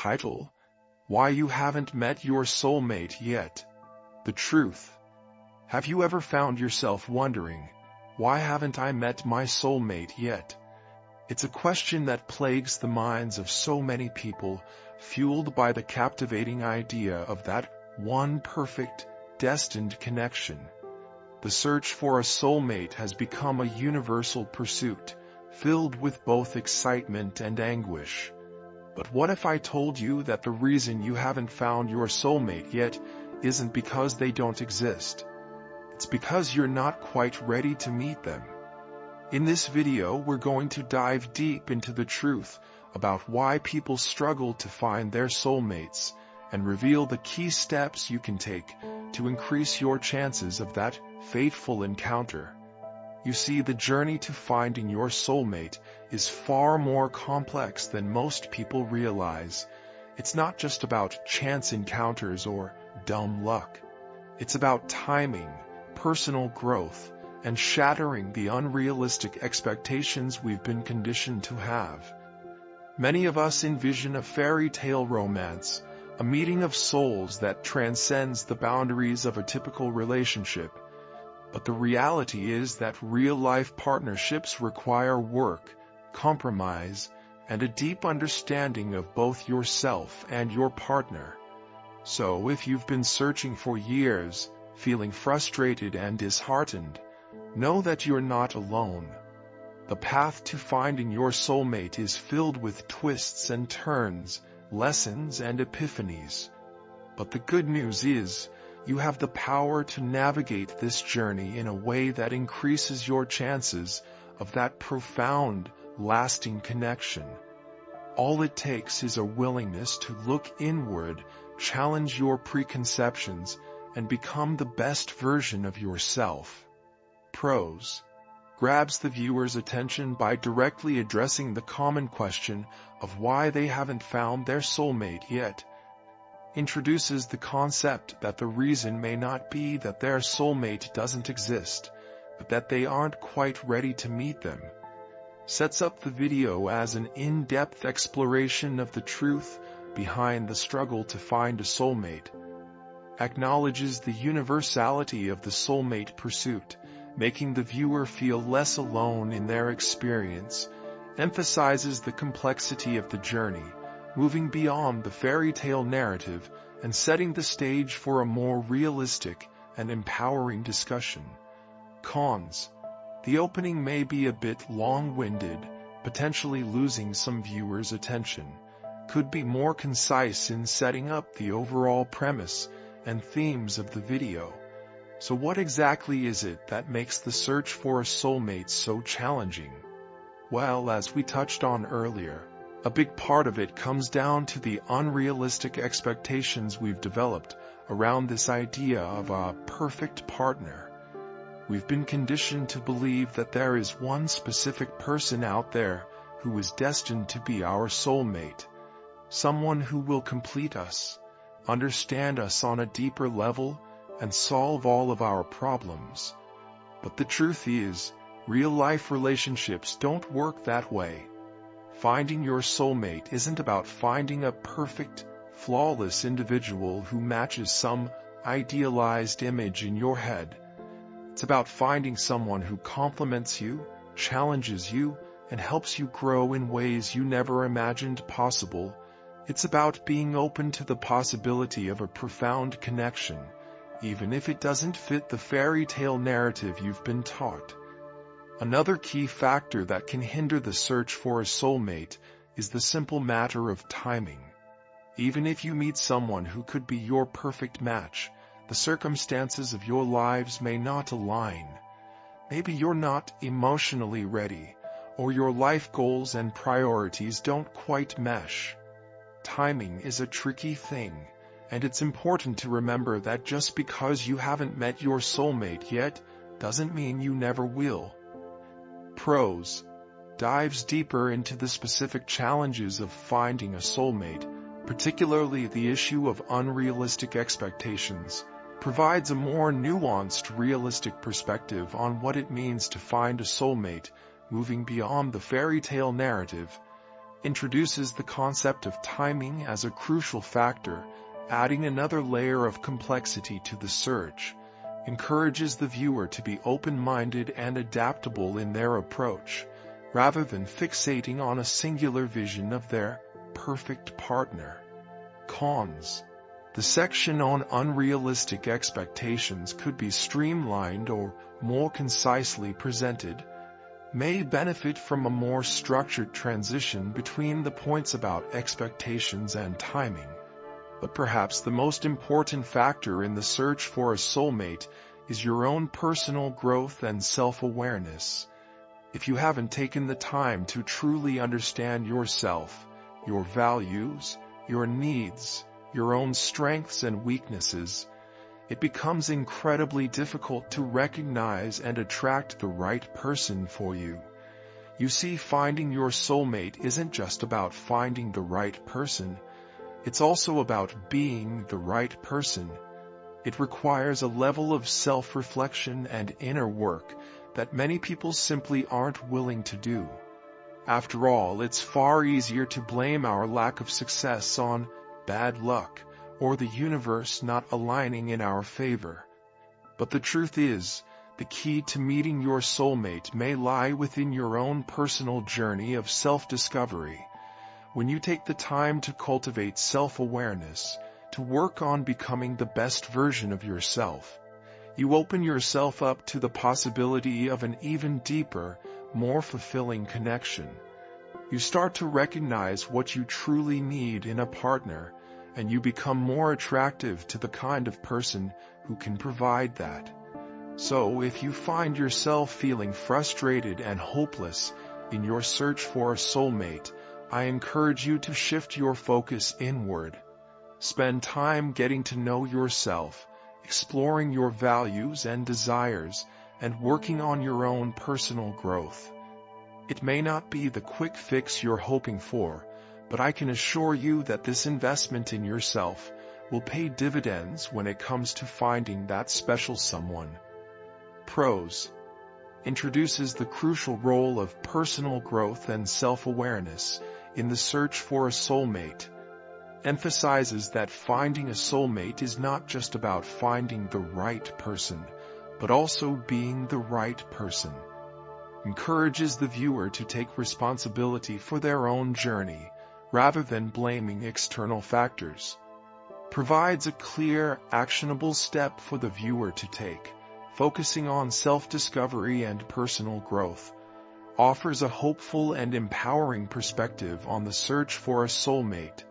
title, Why You Haven't Met Your Soulmate Yet. The truth. Have you ever found yourself wondering, why haven't I met my soulmate yet? It's a question that plagues the minds of so many people, fueled by the captivating idea of that one perfect, destined connection. The search for a soulmate has become a universal pursuit, filled with both excitement and anguish. But what if I told you that the reason you haven't found your soulmate yet isn't because they don't exist? It's because you're not quite ready to meet them. In this video, we're going to dive deep into the truth about why people struggle to find their soulmates and reveal the key steps you can take to increase your chances of that fateful encounter. You see, the journey to finding your soulmate is far more complex than most people realize. It's not just about chance encounters or dumb luck. It's about timing, personal growth, and shattering the unrealistic expectations we've been conditioned to have. Many of us envision a fairy tale romance, a meeting of souls that transcends the boundaries of a typical relationship. But the reality is that real-life partnerships require work, compromise, and a deep understanding of both yourself and your partner. So if you've been searching for years, feeling frustrated and disheartened, know that you're not alone. The path to finding your soulmate is filled with twists and turns, lessons and epiphanies. But the good news is, you have the power to navigate this journey in a way that increases your chances of that profound, lasting connection. All it takes is a willingness to look inward, challenge your preconceptions, and become the best version of yourself. Pros. Grabs the viewer's attention by directly addressing the common question of why they haven't found their soulmate yet. Introduces the concept that the reason may not be that their soulmate doesn't exist, but that they aren't quite ready to meet them. Sets up the video as an in-depth exploration of the truth behind the struggle to find a soulmate. Acknowledges the universality of the soulmate pursuit, making the viewer feel less alone in their experience. Emphasizes the complexity of the journey, moving beyond the fairy tale narrative and setting the stage for a more realistic and empowering discussion. Cons. The opening may be a bit long-winded, potentially losing some viewers' attention. Could be more concise in setting up the overall premise and themes of the video. So what exactly is it that makes the search for a soulmate so challenging? Well, as we touched on earlier, a big part of it comes down to the unrealistic expectations we've developed around this idea of a perfect partner. We've been conditioned to believe that there is one specific person out there who is destined to be our soulmate, someone who will complete us, understand us on a deeper level, and solve all of our problems. But the truth is, real-life relationships don't work that way. Finding your soulmate isn't about finding a perfect, flawless individual who matches some idealized image in your head. It's about finding someone who complements you, challenges you, and helps you grow in ways you never imagined possible. It's about being open to the possibility of a profound connection, even if it doesn't fit the fairy tale narrative you've been taught. Another key factor that can hinder the search for a soulmate is the simple matter of timing. Even if you meet someone who could be your perfect match, the circumstances of your lives may not align. Maybe you're not emotionally ready, or your life goals and priorities don't quite mesh. Timing is a tricky thing, and it's important to remember that just because you haven't met your soulmate yet, doesn't mean you never will. Pros. Dives deeper into the specific challenges of finding a soulmate, particularly the issue of unrealistic expectations. Provides a more nuanced, realistic perspective on what it means to find a soulmate, moving beyond the fairy tale narrative. introduces the concept of timing as a crucial factor, adding another layer of complexity to the search, encourages the viewer to be open-minded and adaptable in their approach, rather than fixating on a singular vision of their perfect partner. Cons. The section on unrealistic expectations could be streamlined or more concisely presented, may benefit from a more structured transition between the points about expectations and timing. But perhaps the most important factor in the search for a soulmate is your own personal growth and self-awareness. If you haven't taken the time to truly understand yourself, your values, your needs, your own strengths and weaknesses, it becomes incredibly difficult to recognize and attract the right person for you. You see, finding your soulmate isn't just about finding the right person, it's also about being the right person. It requires a level of self-reflection and inner work that many people simply aren't willing to do. After all, it's far easier to blame our lack of success on bad luck or the universe not aligning in our favor. But the truth is, the key to meeting your soulmate may lie within your own personal journey of self-discovery. When you take the time to cultivate self-awareness, to work on becoming the best version of yourself, you open yourself up to the possibility of an even deeper, more fulfilling connection. You start to recognize what you truly need in a partner, and you become more attractive to the kind of person who can provide that. So, if you find yourself feeling frustrated and hopeless in your search for a soulmate, I encourage you to shift your focus inward. Spend time getting to know yourself, exploring your values and desires, and working on your own personal growth. It may not be the quick fix you're hoping for, but I can assure you that this investment in yourself will pay dividends when it comes to finding that special someone. Pros. Introduces the crucial role of personal growth and self-awareness in the search for a soulmate. Emphasizes that finding a soulmate is not just about finding the right person, but also being the right person. Encourages the viewer to take responsibility for their own journey, rather than blaming external factors. Provides a clear, actionable step for the viewer to take, focusing on self-discovery and personal growth. Offers a hopeful and empowering perspective on the search for a soulmate.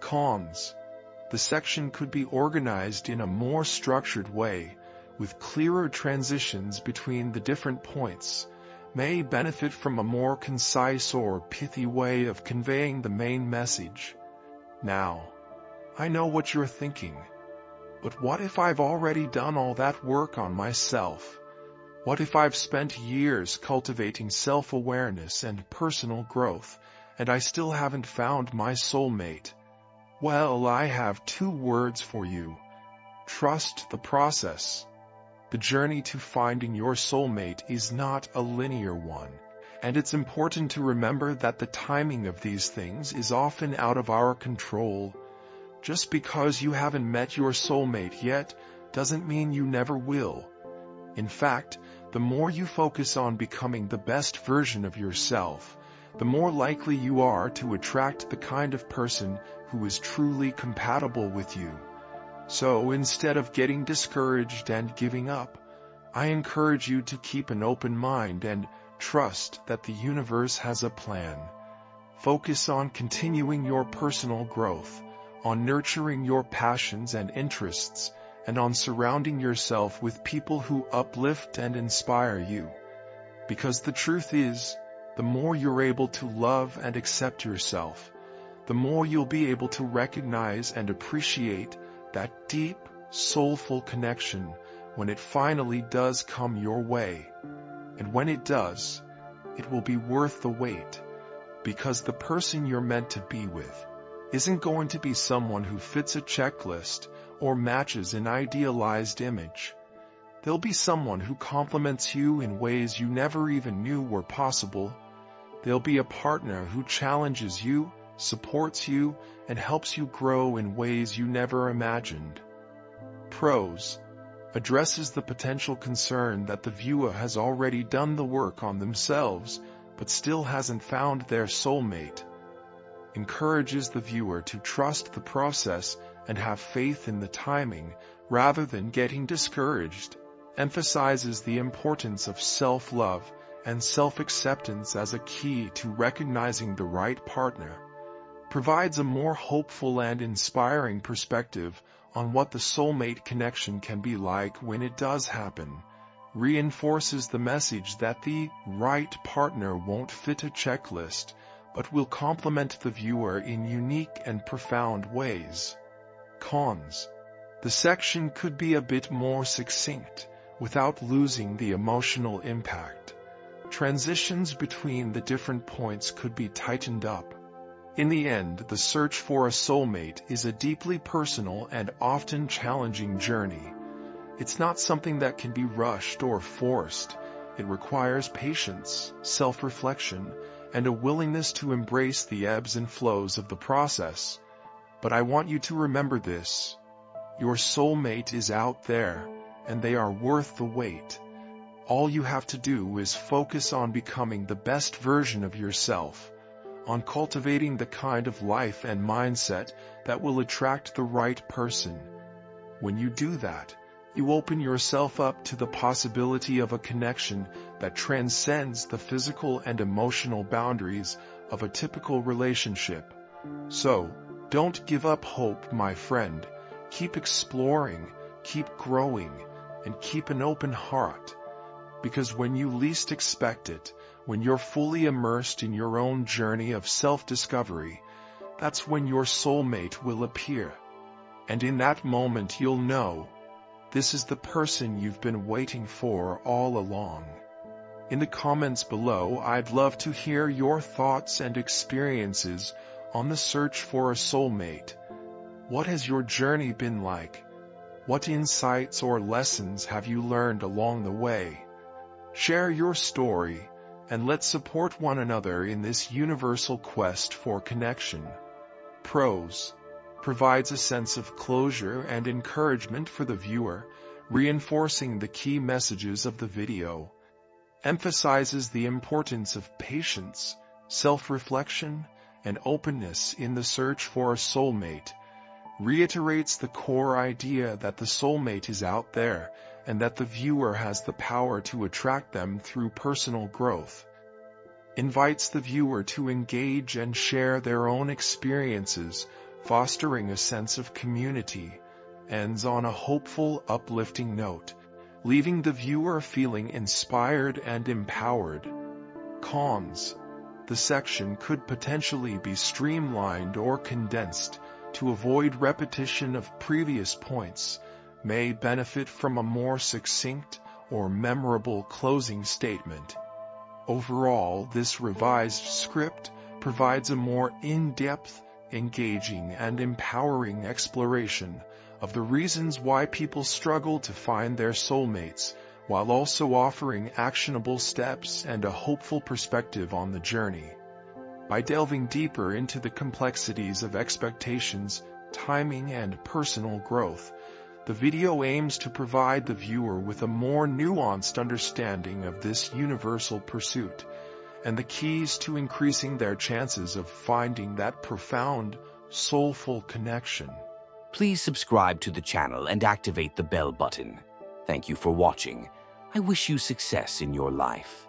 Cons. The section could be organized in a more structured way, with clearer transitions between the different points, may benefit from a more concise or pithy way of conveying the main message. Now, I know what you're thinking, but what if I've already done all that work on myself? What if I've spent years cultivating self-awareness and personal growth, and I still haven't found my soulmate? Well, I have 2 words for you. Trust the process. The journey to finding your soulmate is not a linear one, and it's important to remember that the timing of these things is often out of our control. Just because you haven't met your soulmate yet doesn't mean you never will. In fact, the more you focus on becoming the best version of yourself, the more likely you are to attract the kind of person who is truly compatible with you. So instead of getting discouraged and giving up, I encourage you to keep an open mind and trust that the universe has a plan. Focus on continuing your personal growth, on nurturing your passions and interests, and on surrounding yourself with people who uplift and inspire you. Because the truth is, the more you're able to love and accept yourself, the more you'll be able to recognize and appreciate that deep, soulful connection when it finally does come your way. And when it does, it will be worth the wait, because the person you're meant to be with isn't going to be someone who fits a checklist or matches an idealized image. They'll be someone who complements you in ways you never even knew were possible. They'll be a partner who challenges you, supports you, and helps you grow in ways you never imagined. Pros: addresses the potential concern that the viewer has already done the work on themselves, but still hasn't found their soulmate. Encourages the viewer to trust the process and have faith in the timing, rather than getting discouraged. Emphasizes the importance of self-love and self-acceptance as a key to recognizing the right partner. Provides a more hopeful and inspiring perspective on what the soulmate connection can be like when it does happen. Reinforces the message that the right partner won't fit a checklist, but will complement the viewer in unique and profound ways. Cons: the section could be a bit more succinct, without losing the emotional impact. Transitions between the different points could be tightened up. In the end, the search for a soulmate is a deeply personal and often challenging journey. It's not something that can be rushed or forced. It requires patience, self-reflection, and a willingness to embrace the ebbs and flows of the process. But I want you to remember this: your soulmate is out there, and they are worth the wait. All you have to do is focus on becoming the best version of yourself, on cultivating the kind of life and mindset that will attract the right person. When you do that, you open yourself up to the possibility of a connection that transcends the physical and emotional boundaries of a typical relationship. So, don't give up hope, my friend. Keep exploring, keep growing, and keep an open heart. Because when you least expect it, when you're fully immersed in your own journey of self-discovery, that's when your soulmate will appear. And in that moment you'll know, this is the person you've been waiting for all along. In the comments below, I'd love to hear your thoughts and experiences on the search for a soulmate. What has your journey been like? What insights or lessons have you learned along the way? Share your story, and let's support one another in this universal quest for connection. Pros: provides a sense of closure and encouragement for the viewer, reinforcing the key messages of the video. Emphasizes the importance of patience, self-reflection, and openness in the search for a soulmate. Reiterates the core idea that the soulmate is out there, and that the viewer has the power to attract them through personal growth. Invites the viewer to engage and share their own experiences, fostering a sense of community. Ends on a hopeful, uplifting note, leaving the viewer feeling inspired and empowered. Cons: the section could potentially be streamlined or condensed to avoid repetition of previous points. May benefit from a more succinct or memorable closing statement. Overall, this revised script provides a more in-depth, engaging, and empowering exploration of the reasons why people struggle to find their soulmates, while also offering actionable steps and a hopeful perspective on the journey. By delving deeper into the complexities of expectations, timing, and personal growth, the video aims to provide the viewer with a more nuanced understanding of this universal pursuit, and the keys to increasing their chances of finding that profound, soulful connection. Please subscribe to the channel and activate the bell button. Thank you for watching. I wish you success in your life.